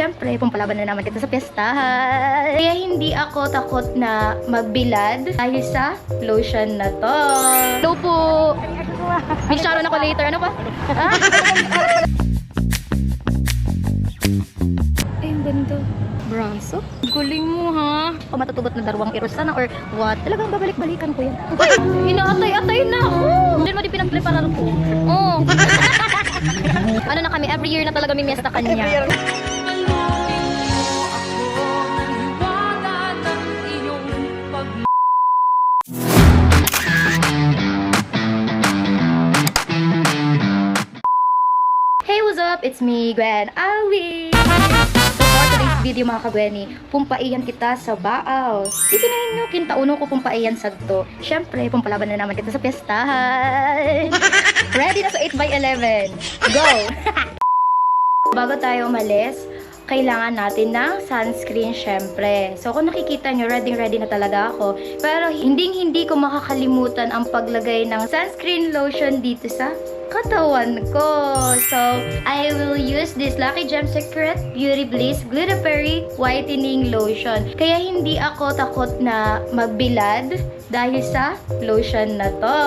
Siyempre, pumpalaban na naman kita sa piyestahan. Kaya hindi ako takot na magbilad dahil sa lotion na to. Hello po! May Sharon ako later. Ano pa? Ay, ang ganda. Braso? Guling mo ha. O matutugot na darwang irusa na or what? Talagang babalik-balikan ko yan. Ay! Inaatay-atay na ako! Hindi mo di pinagkliparan ko. Oh. Ano na kami? Every year na talaga may miesta kanya. Hey, what's up? It's me, Gwen Ali. So for today's video mga kagweni, pumpaiyan kita sa baaw. Isinahin nyo, kintauno ko pumpaiyan sagto. Siyempre, pumpalaban na naman kita sa piyestahan. Ready na sa 8x11. Go! Bago tayo umalis, kailangan natin ng sunscreen syempre. So kung nakikita nyo, ready na talaga ako. Pero hindi ko makakalimutan ang paglagay ng sunscreen lotion dito sa katawan ko. So, I will use this Lucky Gem Secret Beauty Bliss Glittery Whitening Lotion. Kaya hindi ako takot na magbilad dahil sa lotion na to.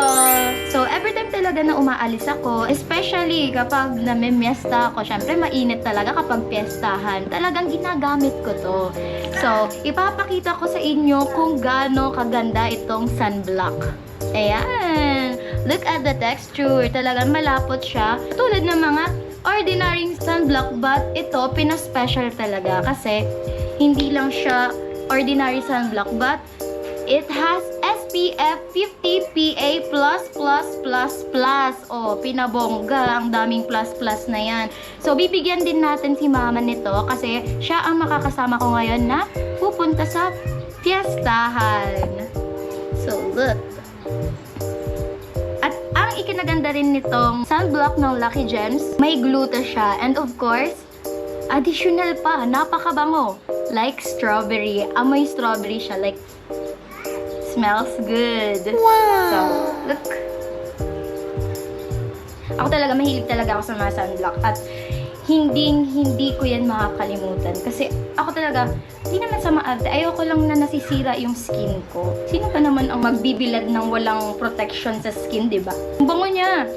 So, every time talaga na umaalis ako, especially kapag namimiesta ako, syempre mainit talaga kapag piyestahan, talagang ginagamit ko to. So, ipapakita ko sa inyo kung gaano kaganda itong sunblock. Ayan. Look at the texture. Talagang malapot siya. Tulad ng mga ordinary sunblock, but ito, pina-special talaga. Kasi, hindi lang siya ordinary sunblock, but it has SPF 50 PA+++++. Oh, pinabongga. Ang daming plus na yan. So, bibigyan din natin si mama nito kasi siya ang makakasama ko ngayon na pupunta sa fiestahan. So, look. At ang ikinaganda rin nitong sunblock ng Lucky Gems, may gluta siya. And of course, additional pa, napakabango. Like strawberry. Amoy strawberry siya. Like, smells good. Wow! So, look. Ako talaga, mahilig talaga ako sa mga sunblock. At hindi ko yan makakalimutan. Kasi ako talaga, hindi naman sa maarte. Ayoko lang na nasisira yung skin ko. Sino pa naman ang magbibilad ng walang protection sa skin, diba? Ang bango niya.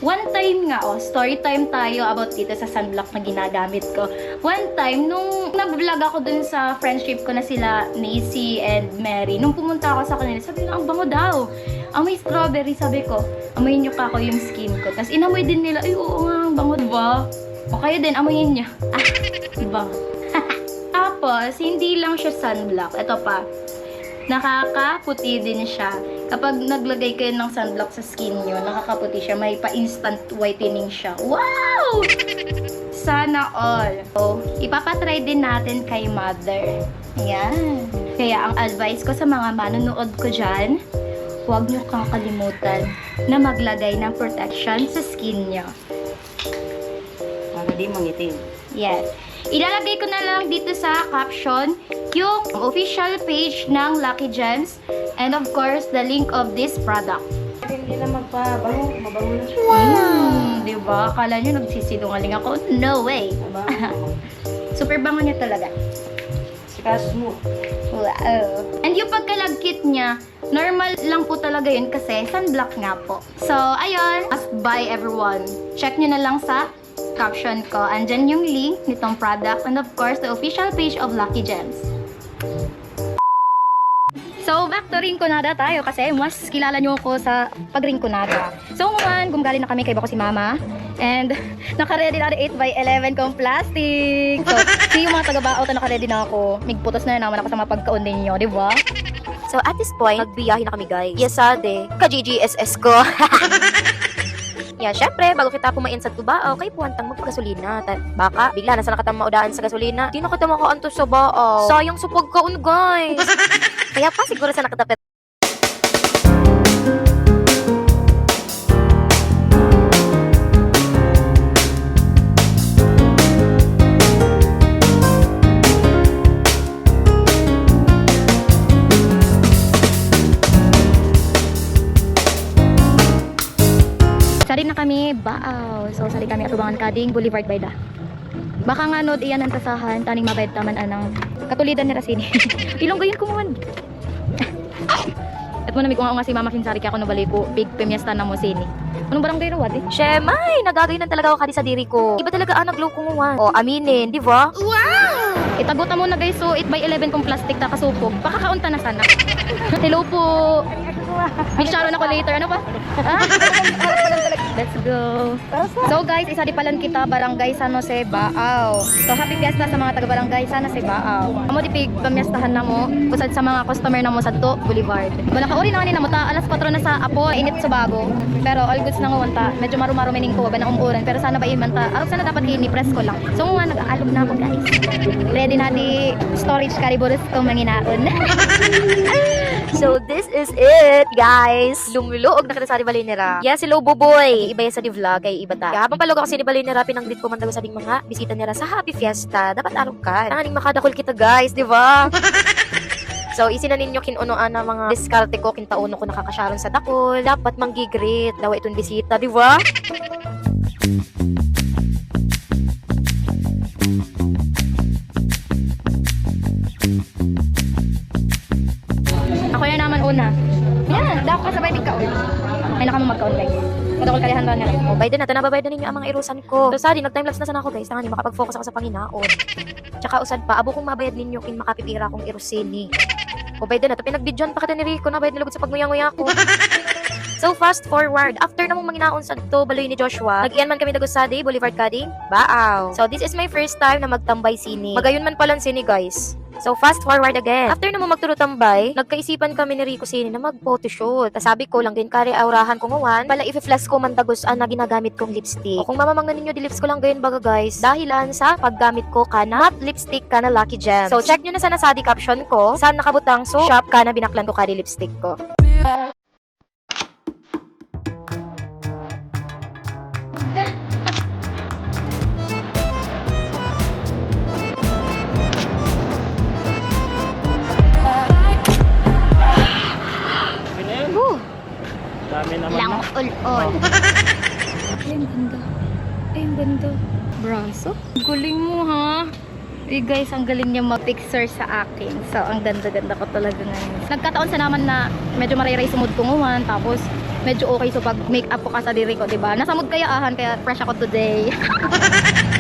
One time nga, story time tayo about dito sa sunblock na ginagamit ko. One time, nung nag-vlog ako dun sa friendship ko na sila, Nacy and Mary, nung pumunta ako sa kanila, sabi nila, ang bango daw. Amoy strawberry, sabi ko. Amoyin nyo ka ako yung skin ko. Tapos inamoy din nila, ay oo nga, ang bango, diba? O kayo din, amoyin nyo. Ah, diba? Tapos, hindi lang siya sunblock. Ito pa, nakakaputi din siya. Kapag naglagay kayo ng sunblock sa skin nyo, nakakaputi siya. May pa-instant whitening siya. Wow! Sana all. So, ipapatry din natin kay mother. Ayan. Kaya ang advice ko sa mga manonood ko dyan, huwag nyo kakalimutan na maglagay ng protection sa skin nyo. Para di mangitim. Yes. Ilalagay ko na lang dito sa caption yung official page ng Lucky Gems and of course the link of this product. Hindi na magpabango, mabango na siya. Diba? Akala nyo nagsisinungaling ako? No way! Super bango niya talaga. Sikas mo. Wow! And yung pagkalagkit niya, normal lang po talaga yun kasi sunblock nga po. So, ayun. Must buy everyone. Check nyo na lang sa caption ko. Andyan yung link nitong product and of course, the official page of Lucky Gems. So, back to Rinconada tayo kasi mas kilala nyo ako sa pag-Rinconada. So, ngayon, gumagali na kami kay Bako si Mama. And, naka-ready na 8x11 kong plastic. So, yung mga taga-baot na naka-ready na ako. Migputos na naman ako sa mga pagkaon ninyo, di ba? So at this point, nagbiyahe na kami guys. Yesade, ka-GGSS ko. Yeah, syempre, bago kita pumain sa tubao, kay puwantang magpagasolina. Baka, bigla nasa nakatang maudaan sa gasolina. Di na kita makaanto sa bao. Sayang sa pagkaon, guys. Kaya pa siguro sa nakatapit. Sari na kami, baaw. So, sari kami atubangan kading Boulevard by da. Baka nga nod iyan ang tasahan, taning mabayad taman anang katulidan ni Rasini. Ilong gayon kumuhan. At mo nami kung nga si Mama Kinsari kaya ako nabalik ko, big pemyesta na mo sini. Anong barangay rawad eh? Syemay, nagagayunan talaga ako kadi sa diri ko. Iba talaga naglow kumuha. O, aminin, di ba? Itagot na muna guys, so 8x11 kong plastic ta kasupog. Pakakaunta na sana. Hello po. May sharon ako later. Ano pa? Ah? Let's go. So guys, isa di palan kita barangay San Jose, Baaw. So happy fiesta sa mga taga barangay San Jose, Baaw. Amo di pig pamiestahan na mo usad sa mga customer na mo sa To Boulevard. Wala ka uri na kanina mo ta alas 4 na sa Apo, init sa bago. Pero all goods na nguwanta. Medyo maru-maro mening ko ba na umuuran pero sana ba iman ta. Arog sana dapat ini press ko lang. So nga nag-aalog na ako guys. Ready na di storage kariboros kong manginaon. So, this is it, guys. Lumuluog na kita sa Balinera. Yes, hello, Boboy. Iba yan sa di vlog, kay iba ta. Kaya habang palog ako sa di Balinera, pinanggit ko man daw sa ding mga bisita nila sa Happy Fiesta. Dapat arog ka. Nanganing makadakol kita, guys, di ba? So, isina ninyo kinunoan na mga diskarte ko, kintauno ko nakakasyaron sa dakol. Dapat manggigreet. Dawa itong bisita, di ba? Ako yan naman una. Yan, dako ka sabay ikaw. May naka mo mag-count guys. Kadakol kalihan ba nila. O, bayad na. Nababayad na ninyo ang mga irusan ko. So, sorry, nag-timelapse na sana ako, guys. Tangani, makapag-focus ako sa Panginoon. Tsaka, usad pa, abo kong mabayad ninyo kin makapipira kong irusini. O, bayad na. Ito, pinag-bidyon pa kita ni Rico na bayad nilugod sa pagmuya-nguya ko. So, fast forward. After namong manginaon sa to baloy ni Joshua, nag-iyan man kami dagusadi, Boulevard Kading, Baaw. So, this is my first time na magtambay sini. Magayon man palang sini, guys. So, fast forward again. After namang magturo-tambay, nagkaisipan kami ni Rico sini na mag-photoshoot. Tasabi ko lang din, kare aurahan ko ngawan, pala i-flash ko man dagusan na ginagamit kong lipstick. O kung mamamangnan ninyo, di lips ko lang gayon baga, guys. Dahilan sa paggamit ko ka na matte lipstick ka na Lucky Gems. So, check nyo na sana sa di caption ko, saan nakabutang so, shop ka na binaklan ko ka di lipstick ko. Dami naman Lang na. all. Ay, ang ganda. Ay, ang ganda. Braso? Galing mo, ha? Eh guys, ang galing niya mag-picture sa akin. So, ang ganda-ganda ko talaga ngayon. Nagkataon sa naman na medyo mariray sumod ko ngayon. Tapos, medyo okay so pag make-up ko ka sa diri ko, diba? Nasa mood kaya kaya fresh ako today.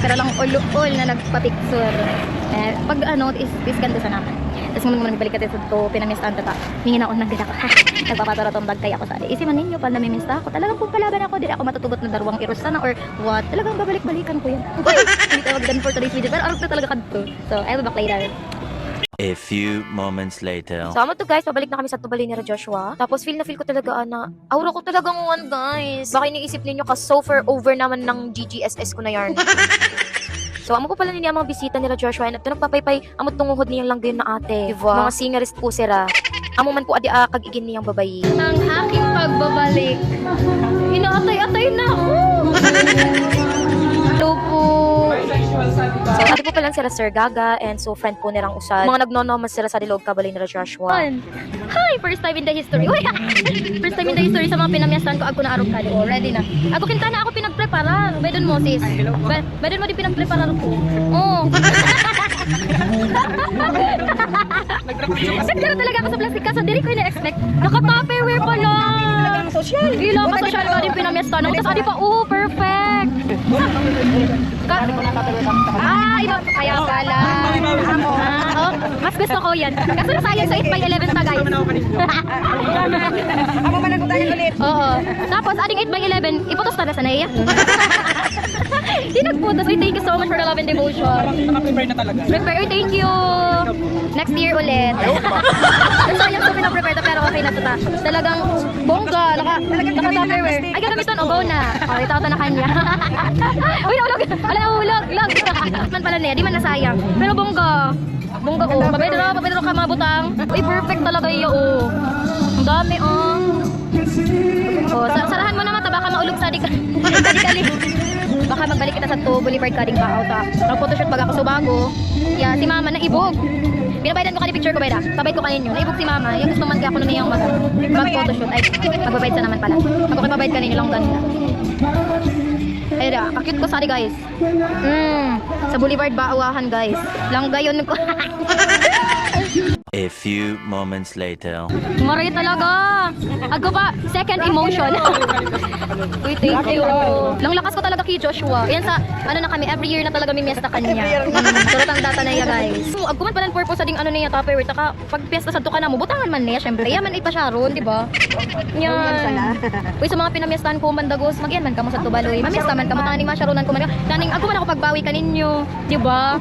Pero lang ul na nagpa-picture. Eh, pag ano, is ganda sa naman. Tapos muna balik ka sa to, pinamistahan ta. Hingi na ako ng ganda ko. Nagpapatara tong bag kaya ako sa isi man ninyo, pag namimista ako, talagang kung palaban ako, di ako matutubot na darwang irusan or what. Talagang babalik-balikan ko yan. Hindi tayo mag-done for today's video, pero arap na talaga kadto. So, I'll be back later. A few moments later. So, amo to guys, pabalik na kami sa Tubali ni Joshua. Tapos, feel na feel ko talaga na, aura ko talaga nguwan guys. Baka iniisip ninyo ka, so far over naman ng GGSS ko na yarn. So, amo ko pala niya mga bisita nila Joshua. At nagpapaypay, amo tunguhod niyang lang din na ate. Diba? Mga singerist po sila. Amo man po adi kagigin niyang babayi. Ang aking pagbabalik. Inaatay-atay na ako. Hello po. So, ate po pala sila Sir Gaga and so friend po nirang usad. Mga nagnonomas sila sa Dilog Kabali nila Joshua. Hi! First time in the history. Uy! First time in the history sa mga pinamiyasan ko. Ako na arog ka. Oh, ready na. Ako kintana ako pinagprepara. Bedon mo sis. Bedon mo di pinagprepara ko. Oh. Nagkara talaga ako sa plastic ka. So, diri ko na-expect. Naka-tupperware pala. Gila ka social ka din pinamiyasan ako. Tapos adi pa, perfect. Iba. Kaya pala. Oh, mas gusto ko yan. Kaso nasayang sa 8x11 ta guys. Ako man nagutayan ulit. Oo. Tapos, adding 8x11, iputos na sa naiya. Hindi nagputos. Uy, thank you so much for the love and devotion. Naka-prepare na talaga. Prepare. Uy, thank you. Next year ulit. Sayang ko pinaprepare pero okay na to ta. Talagang bongga. Naka-tupperware. Ay, gagamitan. O, go na. O, itaw na kanya. Uy, naulog. Ala, naulog. Man pala niya. Di man nasayang. Pero bongga. Bongga, oh. Papedro ka mga butang. Uy, perfect talaga iyo, oh. Ang dami, oh. Oh, sarahan mo naman ta. Baka maulog sa kali. Baka magbalik kita sa to Boulevard Kading Baaw ta. Nag-photoshoot pag ako sa bago. Yeah, si mama naibog. Binabaydan ko kanina picture ko ba da? Tabay ko kaninyo. Naibog si mama. Yung gusto man kaya ako na niyang mag-photoshoot. Ay, magbabayad sa naman pala. Ako kay pabayad kanino lang ganda. Ay, kakute ko sari guys. Sa Boulevard Baawahan guys. Langgayon ko. A few moments later. Maray talaga. Ako pa, second emotion. Uy, thank you. Lang lakas ko talaga kay Joshua. Yan sa, ano na kami, every year na talaga may miesta kanya. Surot ang data na iya, guys. Ag kuman pala ang purpose sa ding ano niya, Tupperware. Taka, pag piyesta sa to ka na mo, butangan man niya, syempre. Yaman ipa siya ron, di ba? Yan. Uy, sa mga pinamiestahan ko, mandagos, magyan man ka mo sa tubaloy. Mamiesta man ka mo, tangan ni Masya ronan ko man. Taning, ako man ako pagbawi ka ninyo, di ba?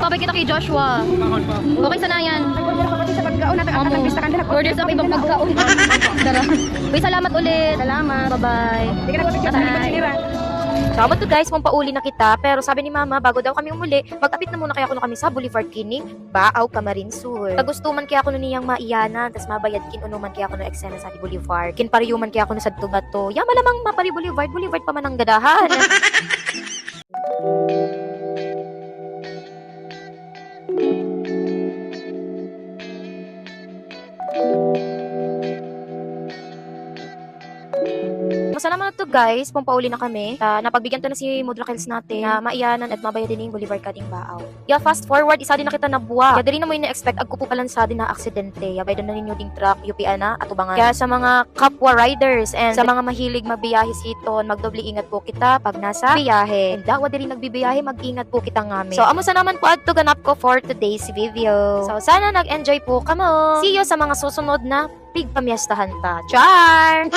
Babay kita kay Joshua. Okay sana yan. Order sa ibang pagkaon. Tara. Uy, salamat ulit. Salamat. Bye-bye. Salamat to guys, pampauli na kita. Pero sabi ni mama, bago daw kami umuli, magtapit na muna kaya ako kami sa Boulevard Kining, Baaw, Camarinesur. Kagustuman kaya ako niyang maiyanan, tas mabayad kinunuman kaya ako na eksena sa di Boulevard. Kinpariyuman kaya ako na sa tubato. Ya malamang mapari Boulevard, Boulevard pa man ang gadahan. Masalamat na to guys, pampauli na kami. Napagbigyan to na si Mudrakels natin na maiyanan at mabaya din yung Boulevard Kading Baaw. Ya fast forward, isa din na kita nabuwa. Kaya din na mo ina-expect, agko po palan sa din na aksidente. Ya bay na ninyo ding truck, UPA na, atubangan. Kaya sa mga kapwa riders and sa mga mahilig magbiyahe siton, magdobli ingat po kita pag nasa biyahe. And dawa din magbibiyahe, mag-ingat po kita ngami. So, amo sa naman po adto ganap ko for today's video. So, sana nag-enjoy po kamo. See you sa mga susunod na pigpamiestahan ta. Char!